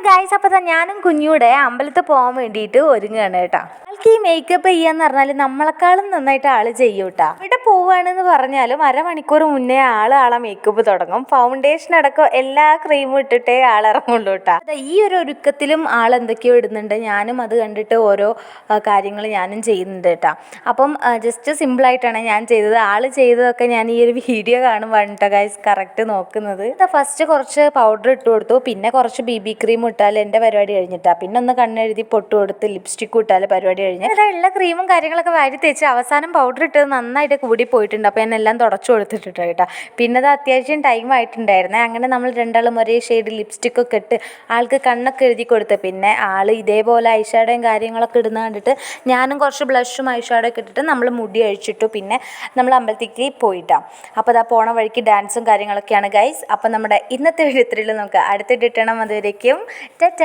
Guys, അപ്പോൾ ഞാനും കുഞ്ഞൂടെ അമ്പലത്തിൽ പോകാൻ വേണ്ടിയിട്ട് ഒരുങ്ങുകയാണ് കേട്ടോ. ആൾക്ക് ഈ മേക്കപ്പ് ചെയ്യാന്ന് പറഞ്ഞാൽ നമ്മളെക്കാളും നന്നായിട്ട് ആൾ ചെയ്യും കേട്ടോ. ഇവിടെ പോവുകയാണെന്ന് പറഞ്ഞാലും അരമണിക്കൂർ മുന്നേ ആളെ മേക്കപ്പ് തുടങ്ങും. ഫൗണ്ടേഷൻ അടക്കം എല്ലാ ക്രീമും ഇട്ടിട്ടേ ഇറങ്ങുള്ളൂ കേട്ടോ. ഈ ഒരു ഒരുക്കത്തിലും ആൾ എന്തൊക്കെയോ ഇടുന്നുണ്ട്. ഞാനും അത് കണ്ടിട്ട് ഓരോ കാര്യങ്ങൾ ഞാനും ചെയ്യുന്നുണ്ട് കേട്ടോ. അപ്പം ജസ്റ്റ് സിമ്പിളായിട്ടാണ് ഞാൻ ചെയ്തത്. ആൾ ചെയ്തതൊക്കെ ഞാൻ ഈ ഒരു വീഡിയോ കാണുമ്പോൾ കേട്ടോ ഗായ്സ് കറക്റ്റ് നോക്കുന്നത്. ഫസ്റ്റ് കുറച്ച് പൗഡർ ഇട്ട് കൊടുത്തു, പിന്നെ കുറച്ച് BB ക്രീം ഇട്ടാൽ എൻ്റെ പരിപാടി കഴിഞ്ഞിട്ടാണ്. പിന്നെ ഒന്ന് കണ്ണെഴുതി പൊട്ട് കൊടുത്ത് ലിപ്സ്റ്റിക്ക് ഇട്ടാൽ പരിപാടി കഴിഞ്ഞ് ഉള്ള ക്രീമും കാര്യങ്ങളൊക്കെ വാരി തേച്ച് അവസാനം പൗഡർ ഇട്ടത് നന്നായിട്ട് കൂടി പോയിട്ടുണ്ട്. അപ്പോൾ ഞാൻ എല്ലാം തുടച്ചു കൊടുത്തിട്ടുണ്ട് കേട്ടോ. പിന്നെ അത് അത്യാവശ്യം ടൈം ആയിട്ടുണ്ടായിരുന്നേ. അങ്ങനെ നമ്മൾ രണ്ടാളും ഒരേ ഷെയ്ഡ് ലിപ്സ്റ്റിക്കൊക്കെ ഇട്ട് ആൾക്ക് കണ്ണൊക്കെ എഴുതി കൊടുത്ത് പിന്നെ ആൾ ഇതേപോലെ ഐഷാഡോയും കാര്യങ്ങളൊക്കെ ഇടുന്ന കണ്ടിട്ട് ഞാനും കുറച്ച് ബ്ലഷും ഐഷാഡോയൊക്കെ ഇട്ടിട്ട് നമ്മൾ മുടി അഴിച്ചിട്ടു. പിന്നെ നമ്മൾ അമ്പലത്തേക്ക് പോയിട്ടാണ്. അപ്പോൾ അതാ പോണ വഴിക്ക് ഡാൻസും കാര്യങ്ങളൊക്കെയാണ് ഗൈസ്. അപ്പോൾ നമ്മുടെ ഇന്നത്തെ വീഡിയോ നമുക്ക് അടുത്തിട്ടിട്ടണം. അതുവരേക്കും ടാറ്റാ.